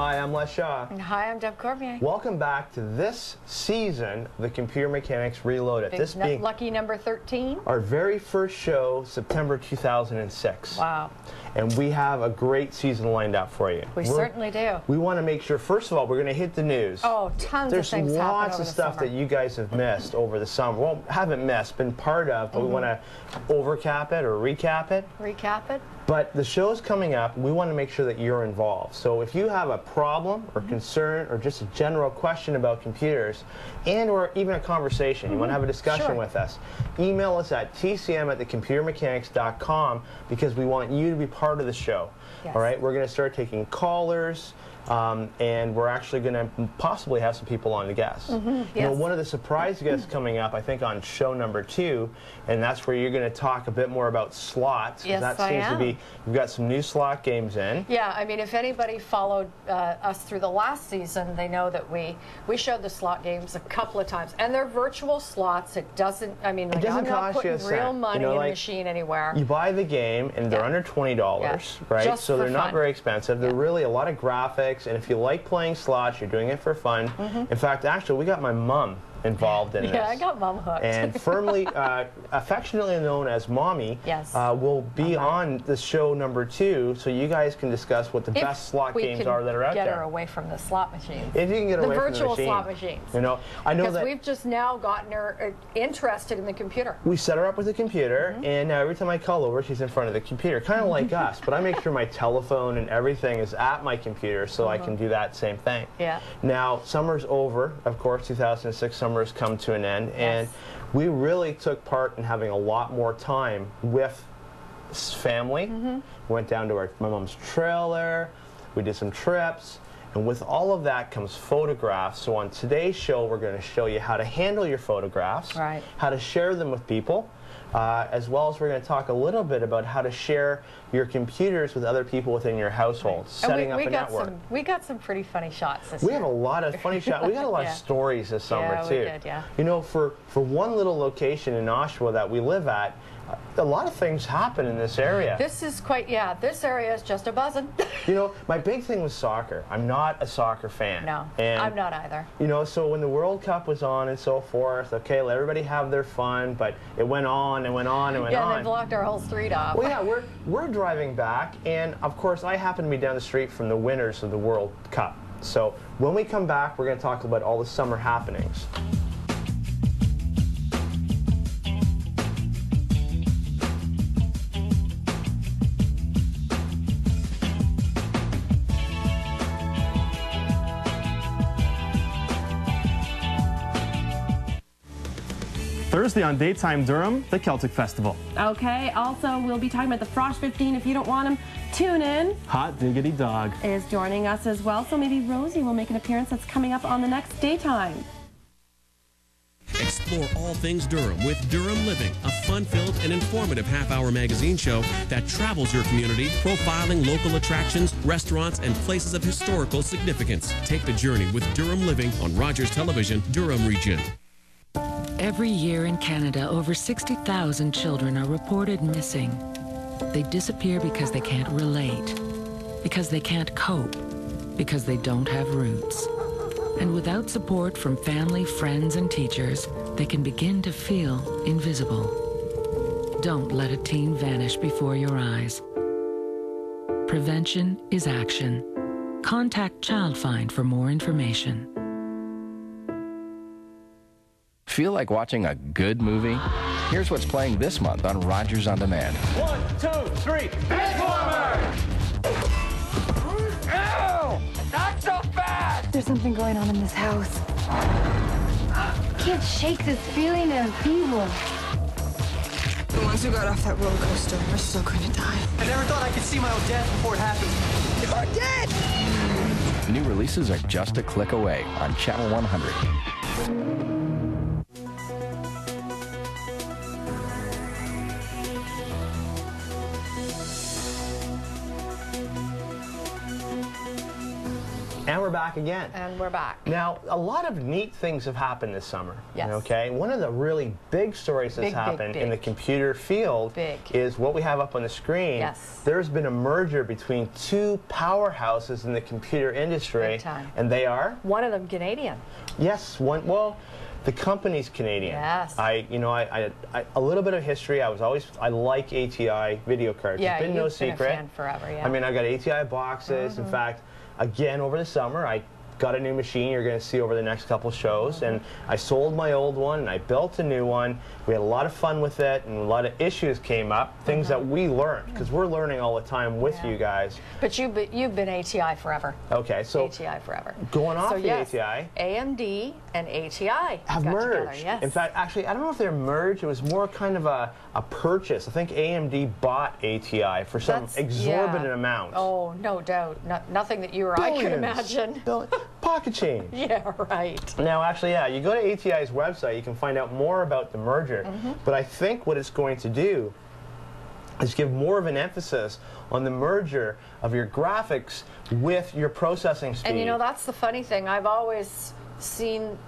Hi, I'm Les Shaw. And hi, I'm Deb Cormier. Welcome back to this season of the Computer Mechanics Reloaded. This being lucky number 13. Our very first show, September 2006. Wow. And we have a great season lined up for you. We certainly do. We want to make sure, first of all, we're going to hit the news. Oh, tons of things happen over the summer. There's lots of stuff that you guys have missed over the summer. Well, haven't missed, been part of, but we want to overcap it or recap it. Recap it. But the show's coming up. We want to make sure that you're involved. So if you have a problem or concern or just a general question about computers and or even a conversation, you want to have a discussion with us, email us at tcm@thecomputermechanics.com because we want you to be part of the show. Yes. All right, we're going to start taking callers. And we're actually going to possibly have some people on to guest. You know, one of the surprise guests coming up, I think, on show number 2, and that's where you're going to talk a bit more about slots. Yes, that seems to be, we've got some new slot games in. Yeah, I mean, if anybody followed us through the last season, they know that we showed the slot games a couple of times, and they're virtual slots. It doesn't, I mean, like, I'm not putting real money in the machine anywhere. You buy the game, and they're under $20, right? Just so they're for not fun. Very expensive. They're really a lot of graphics. And if you like playing slots, you're doing it for fun. In fact, actually, we got my mom involved in this. Yeah, I got Mom hooked. And firmly, affectionately known as Mommy, will be on the show number 2, so you guys can discuss what the best slot games are that are out there. Get her away from the slot machines. If you can get away from the virtual slot machines. You know, I know that because we've just now gotten her interested in the computer. We set her up with a computer, and now every time I call over, she's in front of the computer, kind of like us. But I make sure my telephone and everything is at my computer, so I can do that same thing. Yeah. Now, summer's over, of course. 2006 summer has come to an end, and we really took part in having a lot more time with family. Went down to my mom's trailer. We did some trips. And with all of that comes photographs. So on today's show, we're going to show you how to handle your photographs, how to share them with people, as well as we're going to talk a little bit about how to share your computers with other people within your household, setting up a network. We got some pretty funny shots this year. We have a lot of funny shots. We got a lot of stories this summer, too. We did, You know, for one little location in Oshawa that we live at, a lot of things happen in this area. This is quite, this area is just a buzzing. You know, my big thing was soccer. I'm not a soccer fan. No, and, I'm not either. You know, so when the World Cup was on and so forth, okay, let everybody have their fun, but it went on and went on and went on. Yeah, they blocked our whole street off. Well, yeah, we're driving back, and of course, I happen to be down the street from the winners of the World Cup. So when we come back, we're going to talk about all the summer happenings. Thursday on Daytime Durham, the Celtic Festival. Okay, also we'll be talking about the Frosh 15 if you don't want them. Tune in. Hot Diggity Dog is joining us as well, so maybe Rosie will make an appearance. That's coming up on the next Daytime. Explore all things Durham with Durham Living, a fun-filled and informative half-hour magazine show that travels your community, profiling local attractions, restaurants, and places of historical significance. Take the journey with Durham Living on Rogers Television, Durham Region. Every year in Canada, over 60,000 children are reported missing. They disappear because they can't relate, because they can't cope, because they don't have roots. And without support from family, friends, and teachers, they can begin to feel invisible. Don't let a teen vanish before your eyes. Prevention is action. Contact Child Find for more information. Feel like watching a good movie? Here's what's playing this month on Rogers On Demand. 1, 2, 3, Headwarmer! Ow! Not so fast! There's something going on in this house. I can't shake this feeling of evil. The ones who got off that roller coaster are still going to die. I never thought I could see my own death before it happened. You're dead! New releases are just a click away on Channel 100. And we're back again. And we're back. Now, a lot of neat things have happened this summer. Yes. Okay. One of the really big stories that's happened in the computer field is what we have up on the screen. Yes. There's been a merger between two powerhouses in the computer industry. Big time. And they are? One of them Canadian. Yes. Well, the company's Canadian. Yes. I a little bit of history. I like ATI video cards. Yeah, it's been no secret. You've been a fan forever, yeah. I mean, I got ATI boxes. In fact, again, over the summer, I got a new machine you're going to see over the next couple shows, and I sold my old one and I built a new one. We had a lot of fun with it, and a lot of issues came up, things that we learned, because we're learning all the time with you guys. But you've been ATI forever. Okay, so ATI forever. Going off the ATI, AMD and ATI have merged. Together, yes. In fact, actually, I don't know if they're merged. It was more kind of a purchase. I think AMD bought ATI for some exorbitant amount. Oh, no doubt. Nothing that you or I could imagine. Pocket change. Yeah, right. Now, actually, yeah, you go to ATI's website, you can find out more about the merger. But I think what it's going to do is give more of an emphasis on the merger of your graphics with your processing speed. And you know, that's the funny thing. I've always seen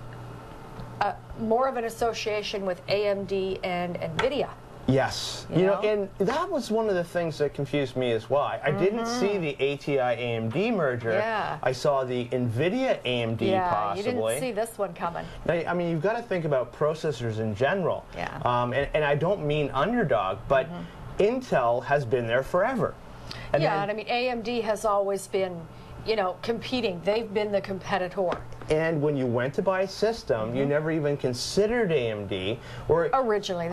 more of an association with AMD and NVIDIA. Yes. You know, and that was one of the things that confused me as well. I didn't see the ATI-AMD merger. Yeah. I saw the NVIDIA-AMD possibly. You didn't see this one coming. I mean, you've got to think about processors in general. Yeah. And I don't mean underdog, but Intel has been there forever. And and I mean, AMD has always been, you know, competing. They've been the competitor. And when you went to buy a system, you never even considered AMD, or originally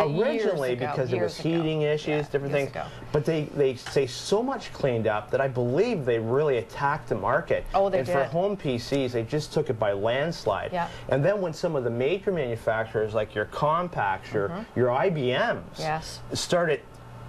because it was heating issues, different things. But they say so much cleaned up that I believe they really attacked the market. Oh, they did. And for home PCs, they just took it by landslide. Yeah. And then when some of the major manufacturers, like your Compaqs, your IBMs, started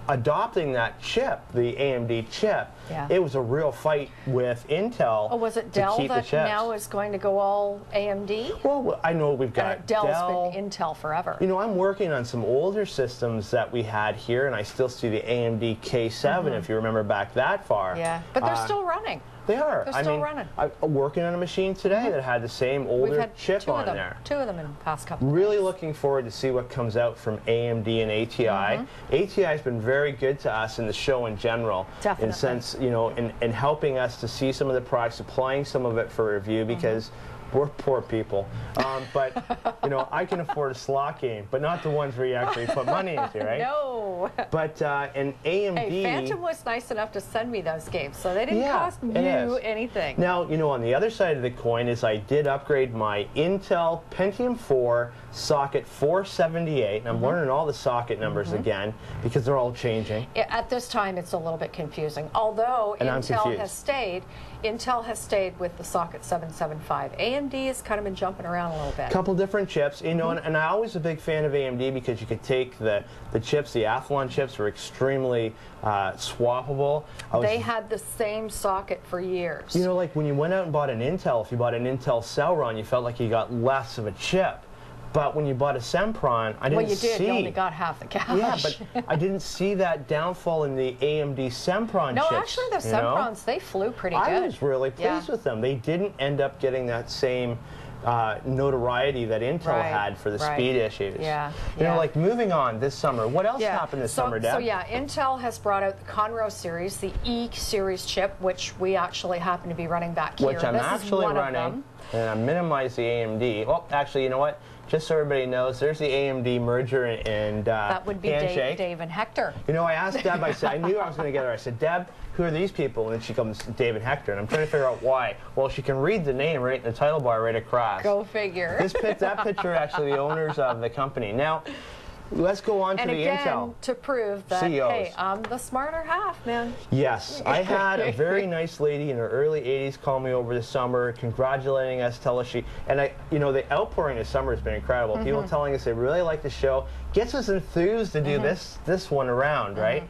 adopting that chip, the AMD chip, it was a real fight with Intel. Oh, was it Dell that now is going to go all AMD? Well, I know we've got Dell's been Intel forever. You know, I'm working on some older systems that we had here, and I still see the AMD K7, if you remember back that far. Yeah, but they're still running. They are. They're still running. I'm working on a machine today that had the same older chip on there. Two of them in the past couple of Really days. looking forward to see what comes out from AMD and ATI. ATI has been very good to us in the show in general. Definitely. In sense, you know, in helping us to see some of the products, applying some of it for review, because we're poor people. But, you know, I can afford a slot game, but not the ones where you actually put money into, right? No. But in AMD... Hey, Phantom was nice enough to send me those games, so they didn't cost you anything. Now, you know, on the other side of the coin is I did upgrade my Intel Pentium 4 socket 478, and I'm learning all the socket numbers again, because they're all changing. At this time, it's a little bit confusing, although Intel has stayed with the socket 775. AMD has kind of been jumping around a little bit. Couple different chips, you know, and I'm always a big fan of AMD because you could take the chips, the Athlon chips were extremely swappable. They had the same socket for years. You know, like when you went out and bought an Intel, if you bought an Intel Celeron, you felt like you got less of a chip. But when you bought a Sempron, I didn't see... Well, you did. You only got half the cash. Yeah, but I didn't see that downfall in the AMD Sempron chips. No, actually, the Semprons, they flew pretty good. I was really pleased with them. They didn't end up getting that same notoriety that Intel had for the speed issues. Yeah. You know, like moving on this summer, what else happened this summer, Deb? So yeah, Intel has brought out the Conroe series, the E series chip, which we actually happen to be running back here. Which I'm actually running, and I minimize the AMD. Well, actually, you know what? Just so everybody knows, there's the AMD merger and that would be handshake. Dave and Hector. You know, I asked Deb, I said, I knew I was going to get her. I said, Deb, who are these people? And then she comes, Dave and Hector, and I'm trying to figure out why. Well, she can read the name right in the title bar right across. Go figure. That picture are actually the owners of the company. Now, let's go on to the Intel. To prove that, CEOs. hey, I'm the smarter half, man. Yes, I had a very nice lady in her early 80s call me over the summer, congratulating us, tell us you know, the outpouring this summer has been incredible. People telling us they really like the show, gets us enthused to do this one around, right?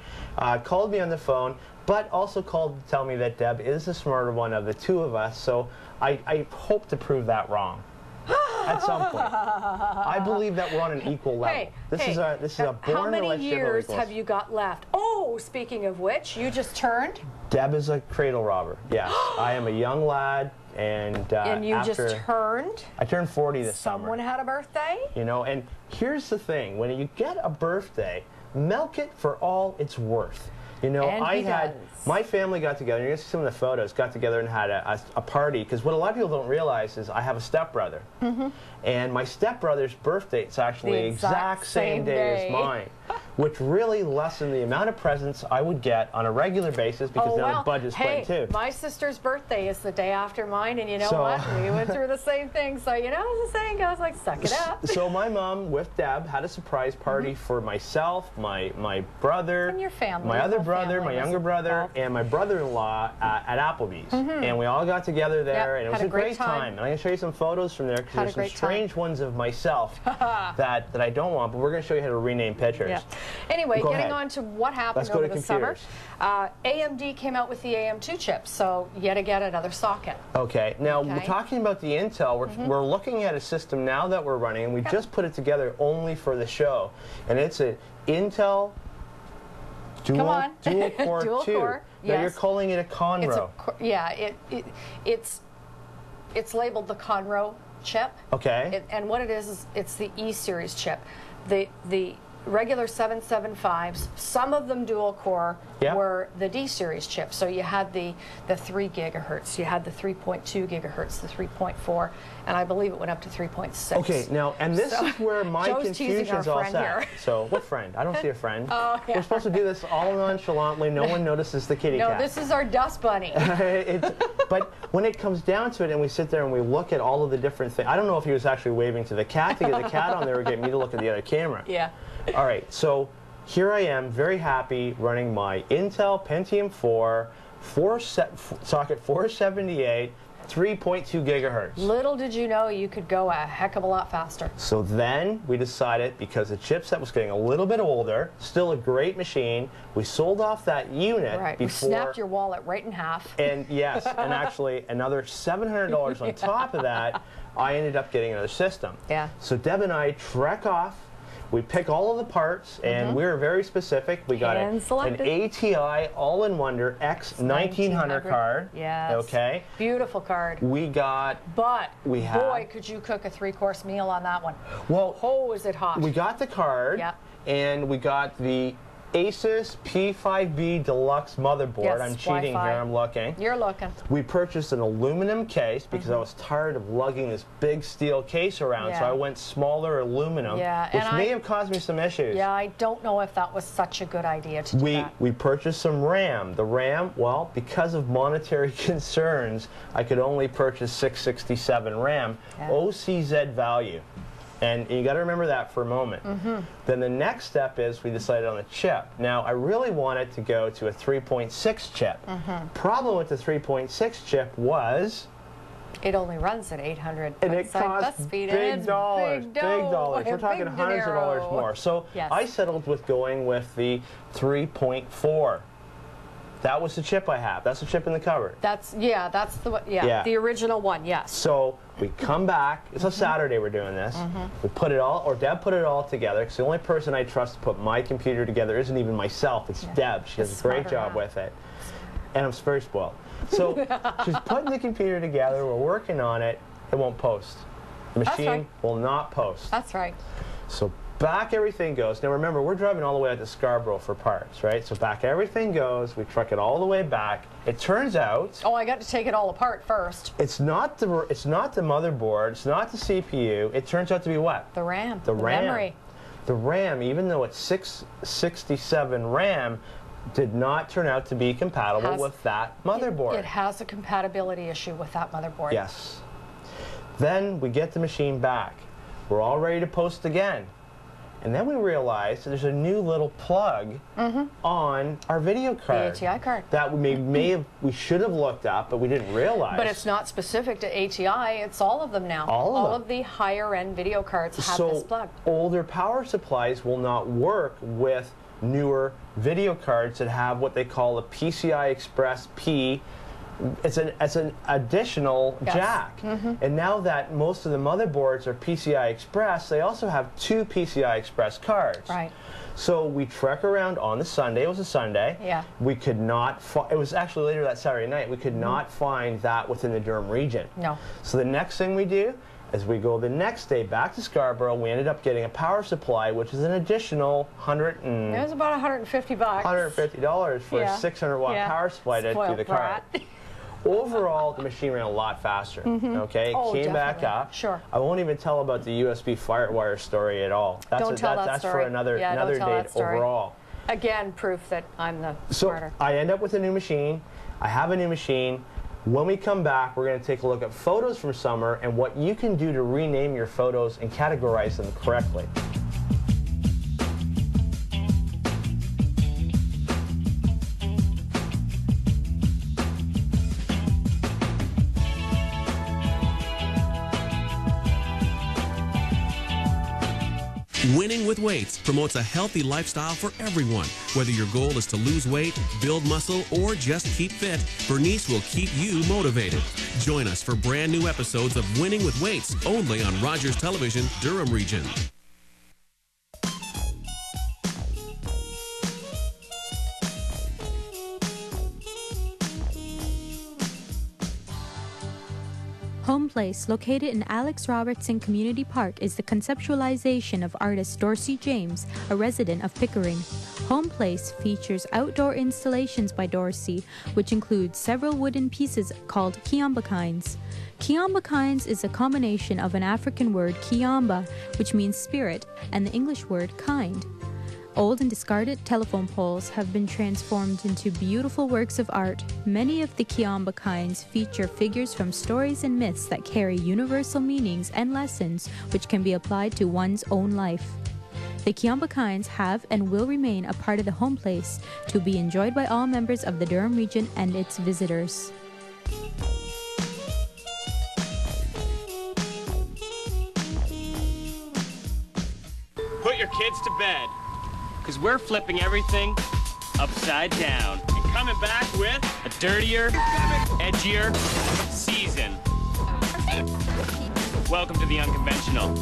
Called me on the phone, but also called to tell me that Deb is the smarter one of the two of us, so I hope to prove that wrong. At some point, I believe that we're on an equal level. This is a born relationship. How many years have you got left? Oh, speaking of which, you just turned. Deb is a cradle robber. Yes, I am a young lad. And you just turned? I turned 40 this summer. Someone had a birthday? You know, and here's the thing. When you get a birthday, milk it for all it's worth. You know, my family got together, you're going to see some of the photos, got together and had a party, because what a lot of people don't realize is I have a stepbrother. And my stepbrother's birthday is actually the exact same day as mine, which really lessened the amount of presents I would get on a regular basis, because now the budget's split too. My sister's birthday is the day after mine, and you know what? We went through the same thing, so you know, as the saying goes, like, suck it up. So my mom, with Deb, had a surprise party for myself, my brother, and your family, my other brother, my younger brother, and my brother-in-law at Applebee's. And we all got together there, and it was a great time. And I'm going to show you some photos from there, because there's some strange ones of myself that I don't want, but we're going to show you how to rename pictures. Anyway, getting on to what happened over the summer. AMD came out with the AM2 chip, so yet again another socket. Okay, now we're talking about the Intel. We're looking at a system now that we're running, and we just put it together only for the show. And it's an Intel dual core 2. Core, now you're calling it a Conroe. It's labeled the Conroe chip. Okay. And what it is it's the E-series chip. The regular 775s, some of them dual core, were the D-series chips. So you had the 3 gigahertz, you had the 3.2 gigahertz, the 3.4, and I believe it went up to 3.6. Okay, now, and this is where my confusion's all set. Here. So, what friend? I don't see a friend. Oh, yeah. We're supposed to do this all nonchalantly. No one notices the kitty cat. No, this is our dust bunny. But when it comes down to it and we sit there and we look at all of the different things, I don't know if he was actually waving to the cat to get the cat on there or get me to look at the other camera. Yeah. All right, so here I am, very happy, running my Intel Pentium 4, socket 478, 3.2 gigahertz. Little did you know you could go a heck of a lot faster. So then we decided, because the chipset was getting a little bit older, still a great machine, we sold off that unit before... We snapped your wallet right in half. And yes, and actually another $700 on top of that, I ended up getting another system. Yeah. So Deb and I trek off. We pick all of the parts, and we were very specific. We got an ATI All-in-Wonder X1900 card. Yes. Okay. Beautiful card. We got... Boy, could you cook a 3-course meal on that one. Well... Oh, is it hot. We got the card, and we got the Asus P5B Deluxe motherboard. Yes, I'm cheating here, I'm looking. You're looking. We purchased an aluminum case because I was tired of lugging this big steel case around, so I went smaller aluminum, which may have caused me some issues. Yeah, I don't know if that was such a good idea to do that. We purchased some RAM. The RAM, well, because of monetary concerns, I could only purchase 667 RAM, OCZ value. And you got to remember that for a moment. Then the next step is we decided on the chip. Now, I really wanted to go to a 3.6 chip. Problem with the 3.6 chip was... It only runs at 800. And it costs big dollars. Big dollars. We're talking hundreds of dollars more. So I settled with going with the 3.4. That was the chip I have. That's the chip in the cupboard. That's the original one, yes. So we come back. It's a Saturday we're doing this. We put it all, or Deb put it all together, because the only person I trust to put my computer together isn't even myself. It's Deb. She does a great job with it. And I'm very spoiled. So she's putting the computer together. We're working on it. It won't post. The machine will not post. That's right. So back everything goes. Now remember, we're driving all the way out to Scarborough for parts, right? So back everything goes. We truck it all the way back. It turns out... Oh, I got to take it all apart first. It's not the motherboard. It's not the CPU. It turns out to be what? The RAM. The RAM. Memory. The RAM, even though it's 667 RAM, did not turn out to be compatible with that motherboard. It has a compatibility issue with that motherboard. Yes. Then we get the machine back. We're all ready to post again. And then we realized there's a new little plug on our video card. The ATI card. That we should have looked up, but we didn't realize. But it's not specific to ATI, it's all of them now. All of the higher end video cards have this plug. Older power supplies will not work with newer video cards that have what they call a PCI Express P it's an additional jack. And now that most of the motherboards are PCI Express, they also have 2 PCI Express cards. Right. So we trek around on the Sunday. It was a Sunday. Yeah. We could not it was actually later that Saturday night. We could not find that within the Durham region. No. So the next thing we do is we go the next day back to Scarborough. We ended up getting a power supply, which is an additional It was about $150. $150 for a 600-watt power supply to do the card. Overall, the machine ran a lot faster. Okay, Oh, came back up. Sure. I won't even tell about the USB FireWire story at all. That's that's for another date overall. Again, proof that I'm the smarter. So I end up with a new machine. I have a new machine. When we come back, we're going to take a look at photos from summer and what you can do to rename your photos and categorize them correctly. Winning with Weights promotes a healthy lifestyle for everyone. Whether your goal is to lose weight, build muscle, or just keep fit, Bernice will keep you motivated. Join us for brand new episodes of Winning with Weights, only on Rogers Television, Durham Region. Home Place, located in Alex Robertson Community Park, is the conceptualization of artist Dorsey James, a resident of Pickering. Home Place features outdoor installations by Dorsey, which include several wooden pieces called kiambakines. Kiambakines is a combination of an African word kiamba, which means spirit, and the English word kind. Old and discarded telephone poles have been transformed into beautiful works of art. Many of the kiambakines feature figures from stories and myths that carry universal meanings and lessons which can be applied to one's own life. The kiambakines have and will remain a part of the Home Place to be enjoyed by all members of the Durham region and its visitors. Put your kids to bed, because we're flipping everything upside down and coming back with a dirtier, edgier season. Welcome to the unconventional.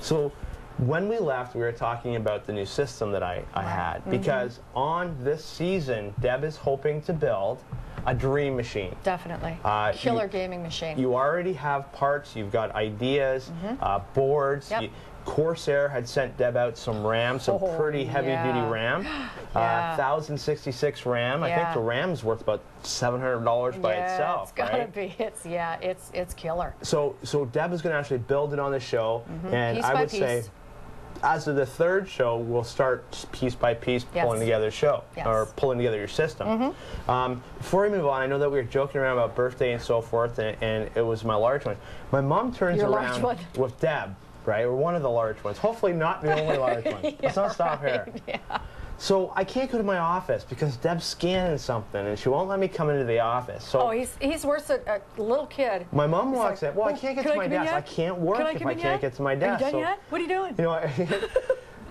So when we left, we were talking about the new system that I had, because on this season, Deb is hoping to build a dream machine. Definitely. Killer gaming machine. You already have parts, you've got ideas, boards. Yep. Corsair had sent Deb out some RAM, some pretty heavy-duty RAM. 1066 RAM. I think the RAM's worth about $700 by itself. It's gotta be. It's killer. So Deb is going to actually build it on the show, and piece I by would say, as of the third show, we'll start piece by piece pulling together the show, or pulling together your system. Before we move on, I know that we were joking around about birthday and so forth, and it was my large one. My mom turns around with Deb, right? Or one of the large ones. Hopefully not the only large one. Let's not stop here. So I can't go to my office because Deb's scanning something, and she won't let me come into the office. So he's worse a little kid. My mom walks in. Well, I can't get to my desk. I can't work if I can't get to my desk. Are you done yet? What are you doing? You know,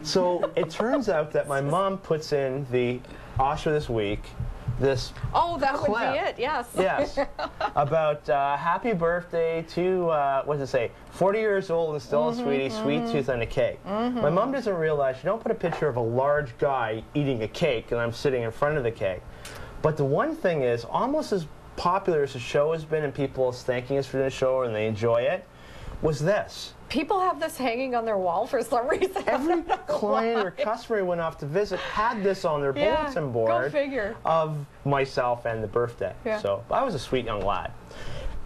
so it turns out that my mom puts in the Osher this week. This that clip, would be it, yes. Yes. About happy birthday to, what does it say, 40 years old and still a sweetie, sweet tooth and a cake. My mom doesn't realize, she don't put a picture of a large guy eating a cake and I'm sitting in front of the cake. But the one thing is, almost as popular as the show has been and people thanking us for the show and they enjoy it, was this. People have this hanging on their wall for some reason. Every client or customer who went off to visit had this on their bulletin board go figure. Of myself and the birthday. So I was a sweet young lad.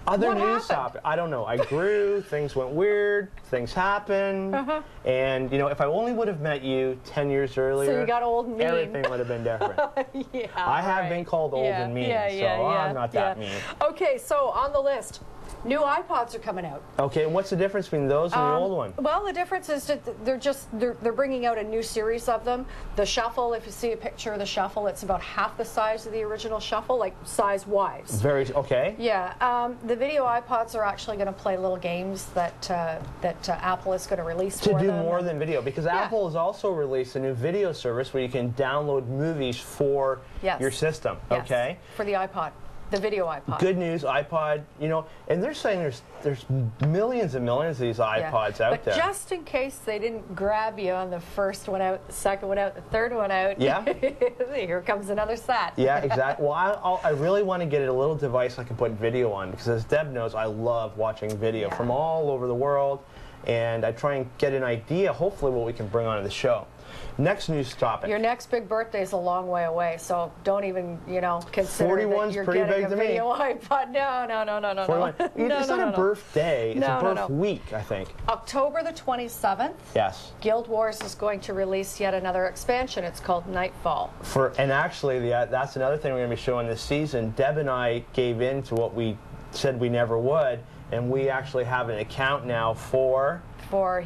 Other news topic, I don't know. I grew, things went weird, things happened, and you know, if I only would have met you 10 years earlier, so you got old and mean. Everything would have been different. I have been called old and mean, so I'm not that mean. Okay, so on the list, New iPods are coming out. Okay, and what's the difference between those and the old one? Well, the difference is that they're bringing out a new series of them. The Shuffle, if you see a picture of the Shuffle, it's about half the size of the original Shuffle, like size-wise. Very, okay. Yeah, the video iPods are actually going to play little games that Apple is going to release for them. To do more than video, because Apple has also released a new video service where you can download movies for your system, okay? For the iPod. The video iPod. Good news, iPod, you know, and they're saying there's millions and millions of these iPods out there. But just in case they didn't grab you on the first one out, the second one out, the third one out, here comes another set. Yeah, exactly. Well, I really want to get a little device I can put video on, because as Deb knows, I love watching video from all over the world, and I try and get an idea, hopefully, what we can bring onto the show. Next news topic. Your next big birthday is a long way away, so don't even, you know, consider 41's that you're pretty getting big a to video me. iPod. No. 41. It's not a birthday. It's a birth week, I think. October the 27th. Yes. Guild Wars is going to release yet another expansion. It's called Nightfall. And actually, that's another thing we're going to be showing this season. Deb and I gave in to what we said we never would, and we actually have an account now for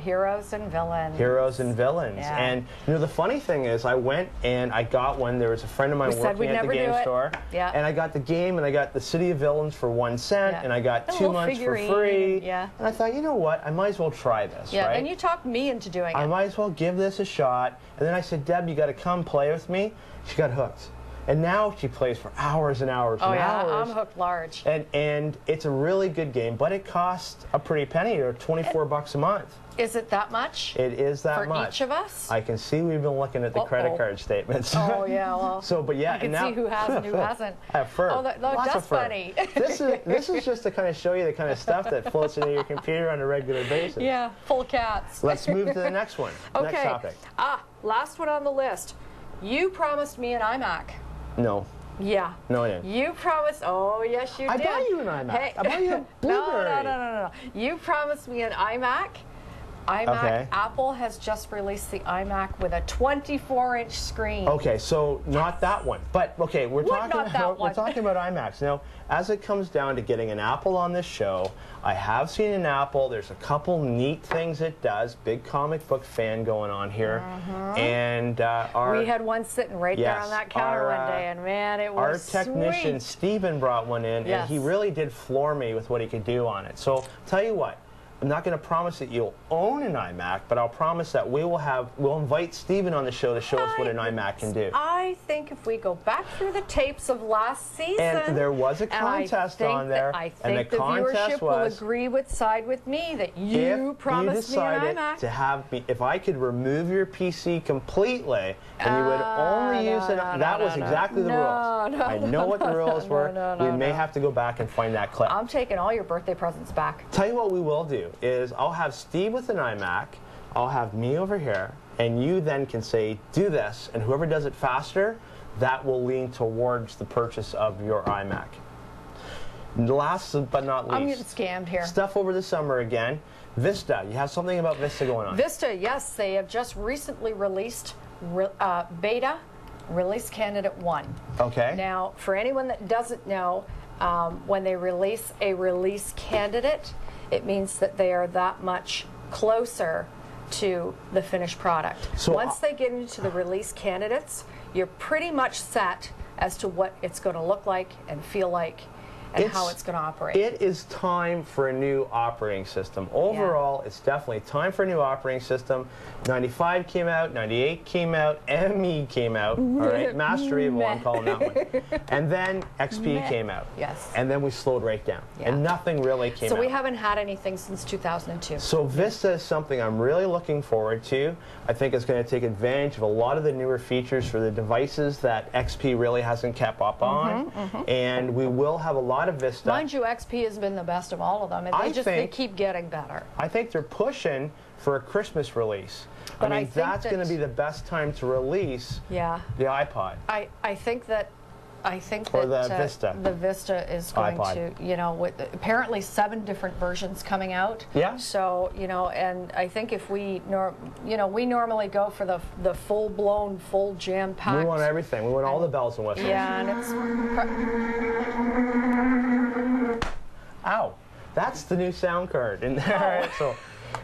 Heroes and Villains. Heroes and Villains. Yeah. And you know, the funny thing is, I went and I got one. There was a friend of mine working at the game store. Yeah. And I got the game, and I got the City of Villains for 1 cent, and I got 2 months for free. Yeah. And I thought, you know what? I might as well try this. Yeah, right? and you talked me into doing it. I might as well give this a shot. And then I said, Deb, you got to come play with me. She got hooked. And now she plays for hours and hours and hours. I'm hooked large. And it's a really good game, but it costs a pretty penny, or $24 a month. Is it that much? It is that much. For each of us? I can see we've been looking at the credit card statements. Oh, yeah, well. So, but yeah, I can see who has and who hasn't. I have fur. Oh, that's funny. This is just to kind of show you the kind of stuff that floats into your computer on a regular basis. Yeah, full of cats. Let's move to the next one. Okay. Next topic. Last one on the list. You promised me an iMac. No. Yeah. No, I didn't. You promised. Oh, yes, you did. I bought you an iMac. Hey. I bought you a Blueberry. No. You promised me an iMac. Okay. Apple has just released the iMac with a 24-inch screen. Okay, so not that one. But okay, we're talking about iMacs. Now, as it comes down to getting an Apple on this show, I have seen an Apple. There's a couple neat things it does. Big comic book fan going on here. And we had one sitting right there on that counter one day, and man, it was our technician sweet. Steven brought one in, and he really did floor me with what he could do on it. So, tell you what. I'm not going to promise that you'll own an iMac, but I'll promise that we'll invite Steven on the show to show us what an iMac can do. I think if we go back through the tapes of last season, and there was a contest on there, I think the viewership will side with me that you promised me an iMac. To have me, if I could remove your PC completely, and you would only use it. That was exactly the rules. I know what the rules were. We may have to go back and find that clip. I'm taking all your birthday presents back. Tell you what we will do is I'll have Steve with an iMac, I'll have me over here, and you then can say, do this, and whoever does it faster, that will lean towards the purchase of your iMac. Last but not least, I'm getting scammed here. Stuff over the summer again. Vista, you have something about Vista going on. Vista, yes, they have just recently released beta release candidate 1. Okay. Now, for anyone that doesn't know, when they release a release candidate, it means that they are that much closer to the finished product. So once they get into the release candidates, you're pretty much set as to what it's going to look like and feel like and how it's going to operate. It is time for a new operating system. Overall, it's definitely time for a new operating system. 95 came out, 98 came out, ME came out, all right? Master Evil, I'm calling that one. And then XP came out. Yes. And then we slowed right down. And nothing really came out. So we haven't had anything since 2002. So Vista is something I'm really looking forward to. I think it's going to take advantage of a lot of the newer features for the devices that XP really hasn't kept up on. And we will have a lot of Vista. Mind you, XP has been the best of all of them. They keep getting better. I think they're pushing for a Christmas release. But I mean, that's going to be the best time to release the iPod. I think that Vista. The Vista is going to, you know, with apparently 7 different versions coming out. Yeah. So, you know, and I think if we, we normally go for the full-blown, full jam-packed. We want everything. We want all the bells and whistles. Yeah, and it's. Ow. That's the new sound card in there. So,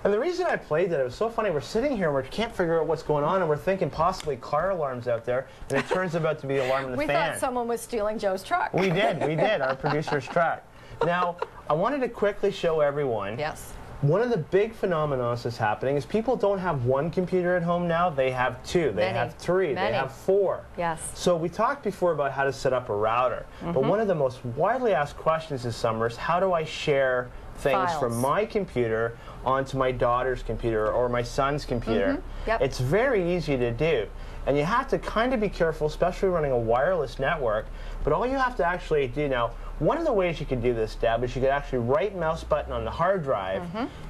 and the reason I played that, it was so funny. We're sitting here and we can't figure out what's going on, and we're thinking possibly car alarms out there, and it turns out to be the alarm in the fan. We thought someone was stealing Joe's truck. We did, our producer's truck. Now, I wanted to quickly show everyone. Yes. One of the big phenomena that's happening is people don't have one computer at home now, they have two, they have three, they have four. Yes. So we talked before about how to set up a router, but one of the most widely asked questions this summer is how do I share things from my computer onto my daughter's computer or my son's computer? It's very easy to do. And you have to kind of be careful, especially running a wireless network, but all you have to actually do now, one of the ways you could do this, Deb, is you could actually right mouse button on the hard drive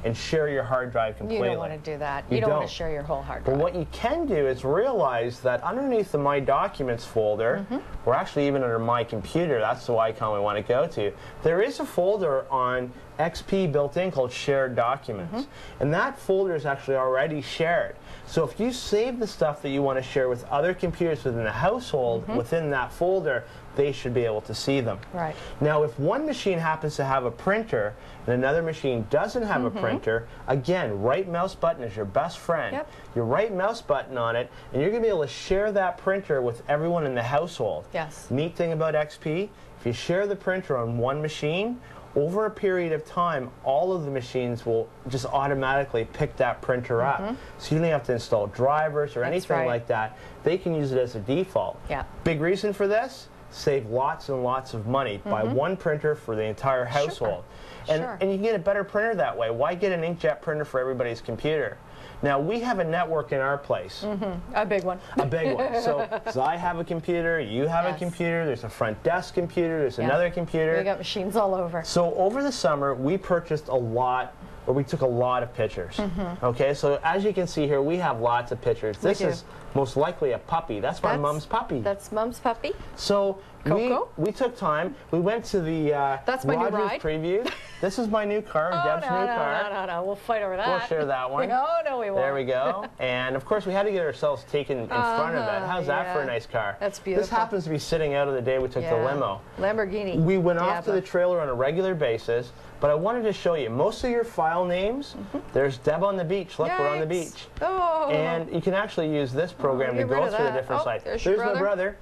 and share your hard drive completely. You don't want to do that. You don't want to share your whole hard drive. But what you can do is realize that underneath the My Documents folder, or actually even under My Computer, that's the icon we want to go to, there is a folder on XP built in called Shared Documents. And that folder is actually already shared. So if you save the stuff that you want to share with other computers within the household, within that folder, they should be able to see them. Right. Now, if one machine happens to have a printer and another machine doesn't have a printer, again, right mouse button is your best friend. Your right mouse button on it, and you're going to be able to share that printer with everyone in the household. Yes. Neat thing about XP, if you share the printer on one machine, over a period of time, all of the machines will just automatically pick that printer up. So you don't have to install drivers or anything like that. They can use it as a default. Big reason for this? Save lots and lots of money. Buy one printer for the entire household. And you can get a better printer that way. Why get an inkjet printer for everybody's computer? Now, we have a network in our place. A big one. A big one. So I have a computer, you have a computer, there's a front desk computer, there's another computer. We got machines all over. So over the summer, we purchased a lot, or we took a lot of pictures. Okay, so as you can see here, we have lots of pictures. This is most likely a puppy. That's my mom's puppy. That's mom's puppy. So we took time. We went to the Rogers preview. This is my new car, Deb's new car. No, we'll fight over that. We'll share that one. No, we won't. There we go. And of course, we had to get ourselves taken in front of it. How's that for a nice car? That's beautiful. This happens to be sitting out of the day we took the limo. Lamborghini. We went off to the trailer on a regular basis, but I wanted to show you most of your file names. There's Deb on the beach. Look, we're on the beach. Oh. And you can actually use this program to go through the different sites. There's my brother.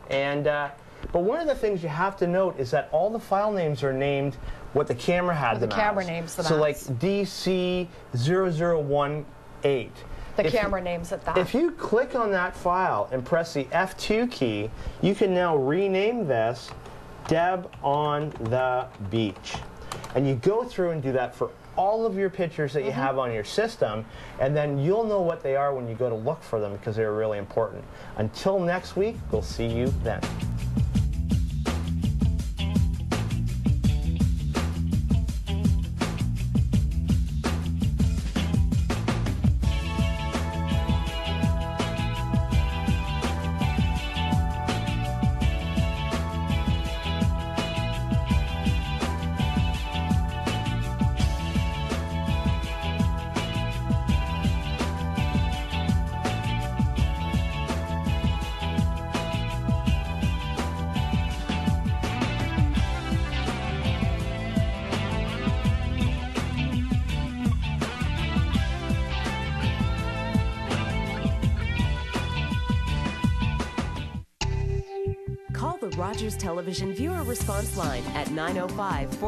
And but one of the things you have to note is that all the file names are named what the camera had them as. The camera names them as. So like DC0018. The camera names it that. If you click on that file and press the F2 key, you can now rename this Deb on the Beach. And you go through and do that for all of your pictures that you have on your system, and then you'll know what they are when you go to look for them because they're really important. Until next week, we'll see you then. Call the Rogers Television Viewer Response Line at 905-4